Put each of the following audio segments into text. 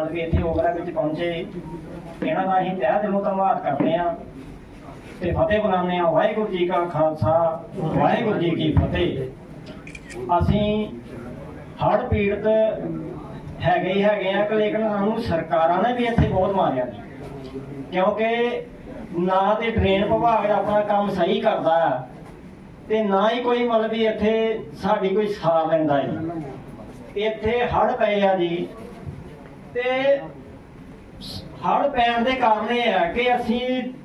धन्यवाद भी इतने ओवरा पहुंचे। इन्हों का अं तह दिलों धन्यवाद करते हैं तो फतेह बुलाने। वाहिगुरू जी का खालसा वाहिगुरू जी की फतेह। असी हड़ पीड़ित है लेकिन सानू सरकारां ने भी इत्थे बहुत मारिया क्योंकि ना तो ड्रेन विभाग अपना काम सही करता ते ना ही कोई मतलब भी इत्थे साडी कोई सार लैंदा है। इत्थे हड़ पए आ जी ते हड़ पैण दे कारण ये है कि असी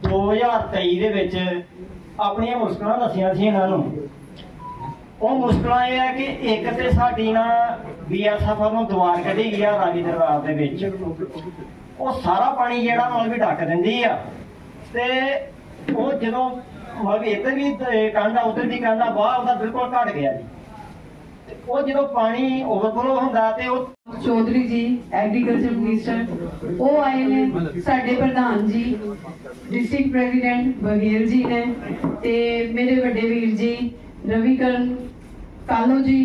2023 दे विच अपनियां मुश्किलां दसियां सी इन्हां नूं। ਉਹ ਮੁਸ਼ਕਲਾਂ ਇਹ ਹੈ ਕਿ ਇੱਕ ਤੇ ਸਾਡੀ ਨਾ BSF ਨੂੰ ਦੀਵਾਰ ਕੱਢੀ ਗਈ ਆ ਰਾਵੀ ਦਰਬਾਰ ਦੇ ਵਿੱਚ। ਉਹ ਸਾਰਾ ਪਾਣੀ ਜਿਹੜਾ ਮਤਲਬ ਵੀ ਢੱਕ ਦਿੰਦੀ ਆ ਤੇ ਉਹ ਜਦੋਂ ਮਤਲਬ ਇੱਧਰ ਵੀ ਕੰਢਾ ਉੱਧਰ ਵੀ ਕੰਢਾ ਬਾਹਰ ਉਹਦਾ ਬਿਲਕੁਲ ਘਟ ਗਿਆ ਜੀ। ਤੇ ਉਹ ਜਦੋਂ ਪਾਣੀ ਓਵਰਫਲੋ ਹੁੰਦਾ ਤੇ ਉਹ चौधरी जी एग्रीकल्चर मिनिस्टर वो आए ने, साडे प्रधान जी डिस्ट्रिक्ट प्रेसिडेंट बघेल जी ने, ते मेरे बड़े वीर जी रविकरण कालो जी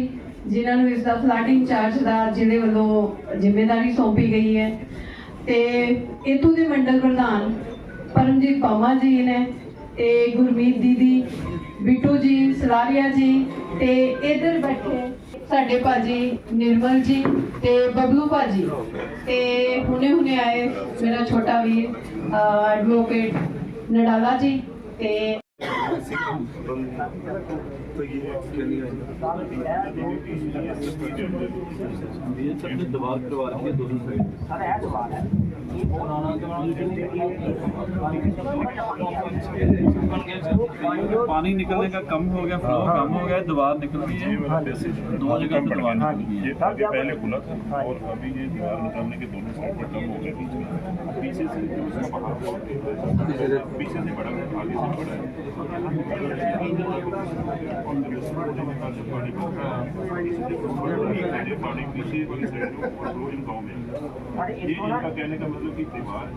जिन्होंने इसका फ्लड इंचार्ज का जिले वालों जिम्मेदारी सौंपी गई है, ते इतों के मंडल प्रधान परमजीत पामा जी ने, ते गुरमीत दीदी बिट्टू जी सलारिया जी, ते इधर बैठे साडे भाजी निर्मल जी ते बबलू भाजी, ते हुने हुने आए मेरा छोटा वीर एडवोकेट नडाला जी, ते पानी निकलने का कम हो गया, फ्लो कम हो गया, दीवार निकल गई है। 2 जगह पे दीवार निकल गई है। ये आगे पहले खुला था और अभी ये दीवार निकलने के दोनों साइड पे कम हो गया। पीछे से जो उसका बहाव पीछे से बड़ा है, आगे से बड़ा है। पानी पीछे वाली साइड गाँव में ये इनका कहने का मतलब कि दीवार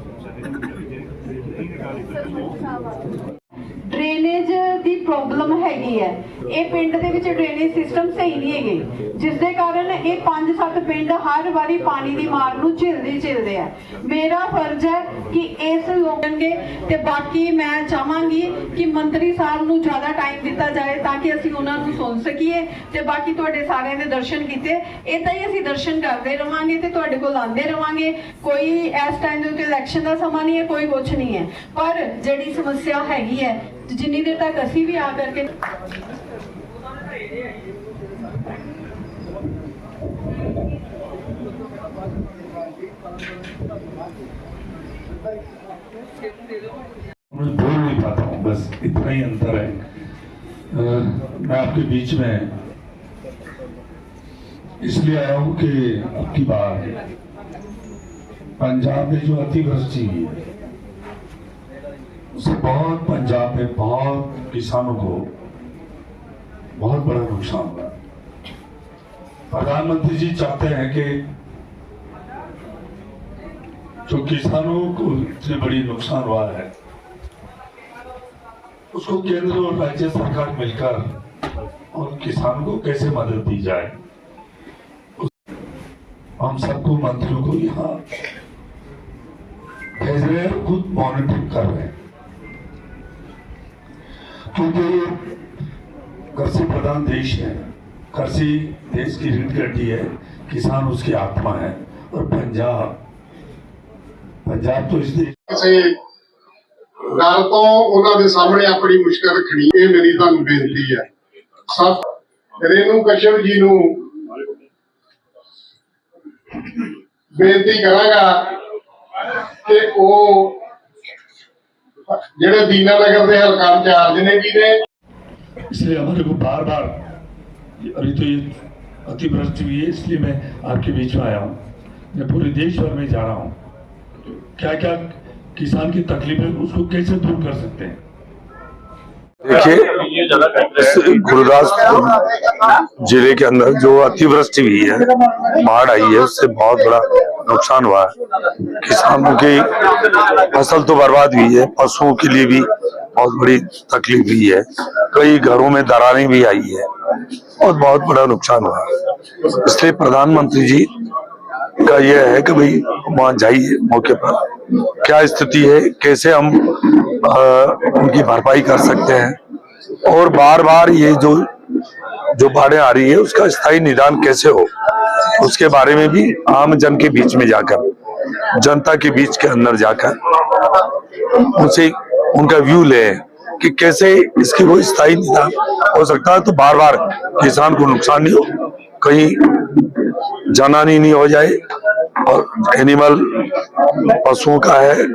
ड्रेनेज की प्रॉब्लम हैगी है। ये पिंड दे विच ड्रेनेज सिस्टम सही नहीं है, जिस दे कारण ये 5-7 पिंड हर बारी पानी की मार नूं झिलदे है। मेरा फर्ज है कि इस लोगों के ते बाकी मैं चाहांगी कि मंत्री साहब नूं ज़्यादा टाइम दिता जाए ताकि असीं उन्हां नूं सुन सकीए, ते बाकी तुहाडे सारिआं दे दर्शन कीते इदां ही असीं दर्शन करते रहांगे ते तुहाडे कोल आंदे रहांगे। कोई इस टाइम दे उत्ते इलैक्शन का समा नहीं है, कोई कुछ नहीं है, पर जिहड़ी समस्या हैगी है जिन्नी देर तक असी भी आ करके मैं बोल नहीं पाता हूँ, बस इतना ही अंतर है। मैं आपके बीच में इसलिए आया हूँ कि अब की बार पंजाब में जो अतिवृष्टि हुई है उससे बहुत पंजाब में बहुत किसानों को बहुत बड़ा नुकसान हुआ। प्रधानमंत्री जी चाहते हैं कि जो किसानों को इतनी बड़ी नुकसान हुआ है उसको केंद्र और राज्य सरकार मिलकर और किसानों को कैसे मदद दी जाए, हम सबको मंत्रियों को यहाँ भेज रहे हैं, खुद मॉनिटरिंग कर रहे हैं, क्योंकि कृषि प्रधान देश है, कृषि देश की रीढ़ की हड्डी है, किसान उसकी आत्मा है। और पंजाब तो इसलिए गल तो उन्होंने सामने अपनी मुश्किल रखनी, ये मेरी तुहानू बेनती है। सब रेणु कश्यप जी नू बेनती करांगा कि वो जिहड़े दीनानगर के हलका इंचार्ज ने भी ने, इसलिए हमारे को बार बार अभी तो ये अतिवृष्टि हुई है, इसलिए मैं आपके बीच में आया हूँ। मैं पूरे देश भर में जा रहा हूँ, क्या क्या किसान की तकलीफ है उसको कैसे दूर कर सकते हैं। देखिए, गुरुदासपुर जिले के अंदर जो अतिवृष्टि हुई है, बाढ़ आई है, उससे बहुत बड़ा नुकसान हुआ है। किसानों की फसल तो बर्बाद हुई है, पशुओं के लिए भी बहुत बड़ी तकलीफ हुई है, कई घरों में दरारें भी आई है और बहुत बड़ा नुकसान हुआ है। इसलिए प्रधानमंत्री जी उनका यह है कि भाई वहाँ जाइए मौके पर, क्या स्थिति है, कैसे हम उनकी भरपाई कर सकते हैं, और बार बार ये जो बाढ़ें आ रही है उसका स्थायी निदान कैसे हो, उसके बारे में भी आम जन के बीच में जाकर, जनता के बीच के अंदर जाकर उनसे उनका व्यू ले कि कैसे इसकी वो स्थायी निदान हो सकता है। तो बार बार किसान को नुकसान नहीं हो, कहीं जानहानि नहीं हो जाए, और एनिमल पशुओं का है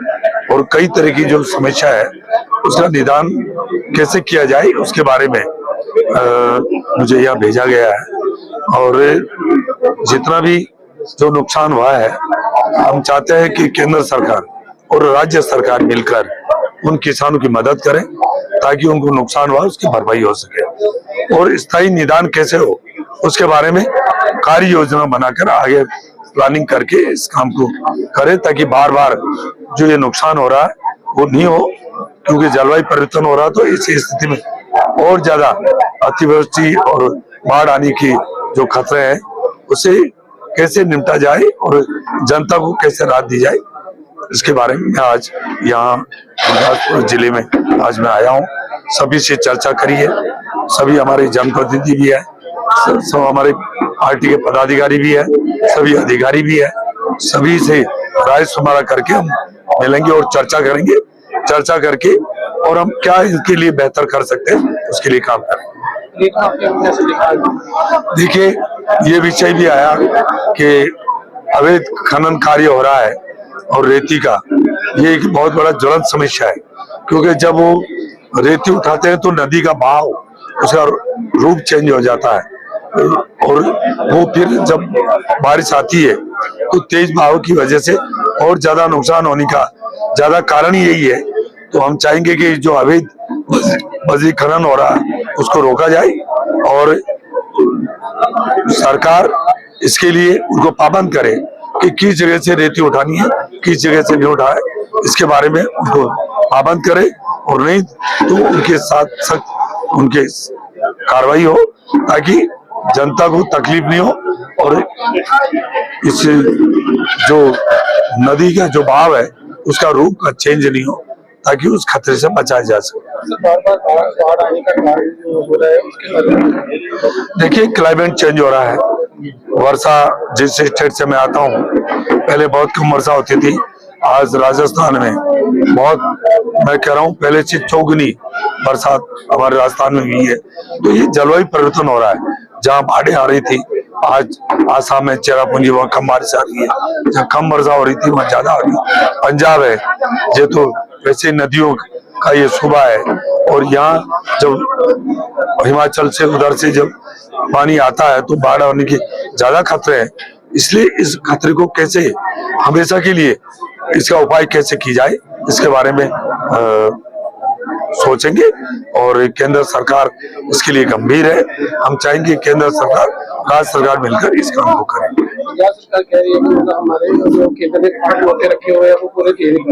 और कई तरह की जो समस्या है उसका निदान कैसे किया जाए उसके बारे में मुझे यहाँ भेजा गया है। और जितना भी जो नुकसान हुआ है, हम चाहते हैं कि केंद्र सरकार और राज्य सरकार मिलकर उन किसानों की मदद करें ताकि उनको नुकसान हुआ उसकी भरपाई हो सके, और स्थायी निदान कैसे हो उसके बारे में कार्य योजना बनाकर आगे प्लानिंग करके इस काम को करें, ताकि बार बार जो ये नुकसान हो रहा है वो नहीं हो। क्योंकि जलवायु परिवर्तन हो रहा है तो इस स्थिति में और ज्यादा अतिवृष्टि और बाढ़ आने की जो खतरे हैं उसे कैसे निपटा जाए और जनता को कैसे राहत दी जाए, इसके बारे में मैं आज यहाँ गुरदासपुर जिले में आज मैं आया हूँ। सभी से चर्चा करी है, सभी हमारे जनप्रतिनिधि भी है, सब हमारे पार्टी के पदाधिकारी भी है, सभी अधिकारी भी है, सभी से राय शुमारा करके हम मिलेंगे और चर्चा करेंगे, चर्चा करके और हम क्या इसके लिए बेहतर कर सकते हैं उसके लिए काम करेंगे। देखिए, ये विषय भी आया कि अवैध खनन कार्य हो रहा है और रेती का, ये एक बहुत बड़ा ज्वलंत समस्या है। क्योंकि जब वो रेती उठाते हैं तो नदी का बहाव, उसका रूप चेंज हो जाता है, और वो फिर जब बारिश आती है तो तेज बहाव की वजह से और ज्यादा नुकसान होने का ज्यादा कारण यही है। तो हम चाहेंगे कि जो अवैध बजरी खनन हो रहा है उसको रोका जाए और सरकार इसके लिए उनको पाबंद करे कि किस जगह से रेती उठानी है, किस जगह से नहीं उठाए, इसके बारे में उनको पाबंद करे, और नहीं तो उनके साथ सख्त उनके कार्रवाई हो ताकि जनता को तकलीफ नहीं हो और इस जो नदी का जो बहाव है उसका रूप का चेंज नहीं हो, ताकि उस खतरे से बचाया जा सके। देखिए, क्लाइमेट चेंज हो रहा है, वर्षा जिस स्टेट से मैं आता हूँ पहले बहुत कम वर्षा होती थी, आज राजस्थान में बहुत, मैं कह रहा हूँ पहले से चौगुनी बरसात हमारे राजस्थान में हुई है। तो ये जलवायु परिवर्तन हो रहा है, जहाँ बाढ़ें आ रही थी आज आसाम में चेरापूंजी वहाँ कम बारिश आ रही है, जहाँ कम वर्षा हो रही थी वहाँ ज्यादा हो रही है। पंजाब है ये तो वैसे नदियों का ये सूबा है, और यहाँ जब हिमाचल से उधर से जब पानी आता है तो बाढ़ होने के ज्यादा खतरे हैं। इसलिए इस खतरे को कैसे हमेशा के लिए इसका उपाय कैसे की जाए इसके बारे में सोचेंगे, और केंद्र सरकार इसके लिए गंभीर है। हम चाहेंगे केंद्र सरकार राज्य सरकार मिलकर इस काम को करें। पंजाब सरकार कह रही है कि हमारे जो केंद्र ने फंड होके रखे हुए हैं वो पूरे दे नहीं पा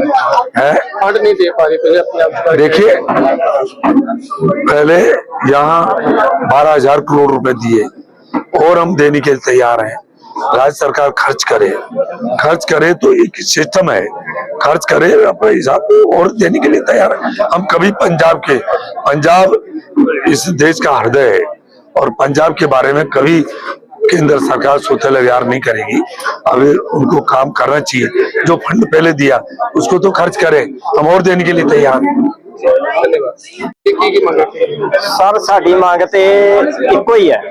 रहे हैं, फंड नहीं दे पा रही पंजाब। देखिए, पहले यहाँ 12,000 करोड़ रुपए दिए और हम देने के लिए तैयार हैं। राज्य सरकार खर्च करे तो एक सिस्टम है, खर्च करे अपने हिसाब और देने के लिए तैयार है। हम कभी पंजाब इस देश का हृदय है, और पंजाब के बारे में कभी केंद्र सरकार सोचने विचार नहीं करेगी। अब उनको काम करना चाहिए, जो फंड पहले दिया उसको तो खर्च करे, हम और देने के लिए तैयार हैं। सर, ਸਾਡੀ ਮੰਗ ਤੇ ਇੱਕੋ ਹੀ ਹੈ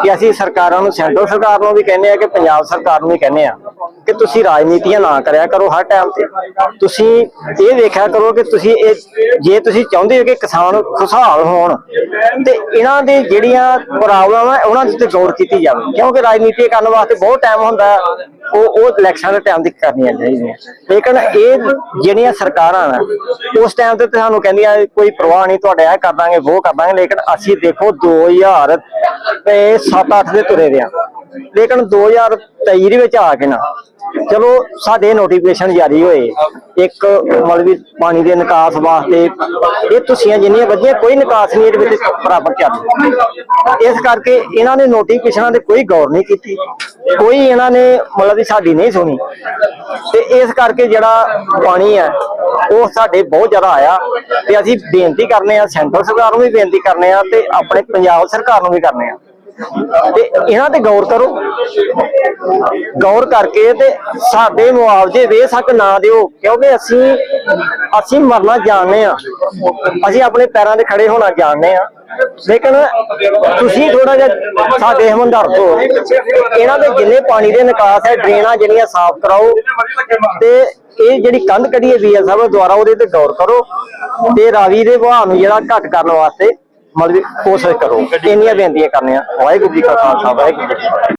ਕਿ ਅਸੀਂ ਸਰਕਾਰਾਂ ਨੂੰ, ਸੈਂਟਰ ਸਰਕਾਰ ਨੂੰ ਵੀ ਕਹਿੰਦੇ ਆ ਕਿ ਪੰਜਾਬ ਸਰਕਾਰ ਨੂੰ ਵੀ ਕਹਿੰਦੇ ਆ ਕਿ ਤੁਸੀਂ ਰਾਜਨੀਤੀਆਂ ਨਾ ਕਰਿਆ ਕਰੋ ਹਰ ਟਾਈਮ ਤੇ। ਤੁਸੀਂ ਇਹ ਦੇਖਿਆ ਕਰੋ ਕਿ ਤੁਸੀਂ ਜੇ ਤੁਸੀਂ ਚਾਹੁੰਦੇ ਹੋ ਕਿ ਕਿਸਾਨ ਖੁਸ਼ਹਾਲ ਹੋਣ ਤੇ ਇਹਨਾਂ ਦੇ ਜਿਹੜੀਆਂ ਪ੍ਰੋਬਲਮਾਂ ਉਹਨਾਂ ਦੇ ਉੱਤੇ ਗੌਰ ਕੀਤੀ ਜਾਵੇ, ਕਿਉਂਕਿ ਰਾਜਨੀਤੀ ਕਰਨ ਵਾਸਤੇ ਬਹੁਤ ਟਾਈਮ ਹੁੰਦਾ, ਉਹ ਇਲੈਕਸ਼ਨ ਦੇ ਟਾਈਮ ਤੱਕ ਕਰਨੀਆਂ ਚਾਹੀਦੀਆਂ। ਲੇਕਿਨ ਇਹ ਜਿਹੜੀਆਂ ਸਰਕਾਰਾਂ ਨੇ ਉਸ ਟਾਈਮ ਤੇ ਸਾਨੂੰ ਕਹਿੰਦੀਆਂ ਕੋਈ परवाह नहीं, तुहाडे आ कर देंगे वो कर देंगे, लेकिन असी देखो 2007-8 ਦੇ ਤੁਰੇ ਰਹੇ, लेकिन 2023 ਦੇ ਵਿੱਚ आ के ना ਚਲੋ ਸਾਡੇ ਨੋਟੀਫਿਕੇਸ਼ਨ ਜਾਰੀ ਹੋਏ, ਇੱਕ ਮਤਲਬ ਵੀ ਪਾਣੀ ਦੇ ਨਿਕਾਸ ਵਾਸਤੇ ਇਹ ਤੁਸੀਆਂ ਜਿੰਨੀਆਂ ਵਧੀਆਂ ਕੋਈ ਨਿਕਾਸ ਨਹੀਂ ਇਹਦੇ ਵਿੱਚ ਬਰਾਬਰ ਚੱਲ। ਇਸ ਕਰਕੇ ਇਹਨਾਂ ਨੇ ਨੋਟੀਫਿਕੇਸ਼ਨਾਂ ਤੇ ਕੋਈ ਗੌਰ ਨਹੀਂ ਕੀਤੀ, ਕੋਈ ਇਹਨਾਂ ਨੇ ਮਤਲਬ ਵੀ ਸਾਡੀ ਨਹੀਂ ਸੁਣੀ, ਤੇ ਇਸ ਕਰਕੇ ਜਿਹੜਾ ਪਾਣੀ ਹੈ ਉਹ ਸਾਡੇ ਬਹੁਤ ਜ਼ਿਆਦਾ ਆਇਆ। ਤੇ ਅਸੀਂ ਬੇਨਤੀ ਕਰਨੇ ਆ ਸੈਂਟਰ ਸਰਕਾਰ ਨੂੰ ਵੀ ਬੇਨਤੀ ਕਰਨੇ ਆ ਤੇ ਆਪਣੇ ਪੰਜਾਬ ਸਰਕਾਰ ਨੂੰ ਵੀ ਕਰਨੇ ਆ ਤੇ ਇਹਨਾਂ ਤੇ ਗੌਰ ਕਰੋ, ਗੌਰ ਕਰਕੇ ਤੇ ਸਾਡੇ ਮੁਆਵਜ਼ੇ ਬੇਸ਼ੱਕ ਨਾ ਦਿਓ, ਕਿਉਂਕਿ ਅਸੀਂ ਮਰਨਾ ਜਾਣਦੇ ਆ, ਅਸੀਂ ਆਪਣੇ ਪੈਰਾਂ ਤੇ ਖੜੇ ਹੋਣਾ ਜਾਣਦੇ ਆ, ਲੇਕਿਨ ਤੁਸੀਂ ਥੋੜਾ ਜਿਹਾ ਸਾਡੇ ਹਮਦਰਦ ਹੋ। ਇਹਨਾਂ ਦੇ ਜਿੰਨੇ ਪਾਣੀ ਦੇ ਨਿਕਾਸ ਹੈ, ਡਰੇਨਾਂ ਜਿਹੜੀਆਂ ਸਾਫ਼ ਕਰਾਓ ਤੇ ਇਹ ਜਿਹੜੀ ਕੰਧ ਕੱਢੀ ਹੈ BL ਸਾਹਿਬ ਦੁਆਰਾ ਉਹਦੇ ਤੇ ਗੌਰ ਕਰੋ ਤੇ ਰਾਵੀ ਦੇ ਵਹਾਅ ਨੂੰ ਜਿਹੜਾ ਘੱਟ ਕਰਨ ਵਾਸਤੇ ਮਤਲਬ ਕੋਸ਼ਿਸ਼ ਕਰੋ। ਇੰਨੀਆਂ ਬੇਨਤੀਆਂ ਕਰਨੀਆਂ। ਵਾਹਿਗੁਰੂ ਜੀ ਕਾ ਖਾਲਸਾ, ਵਾਹਿਗੁਰੂ ਜੀ ਕੀ ਫਤਿਹ।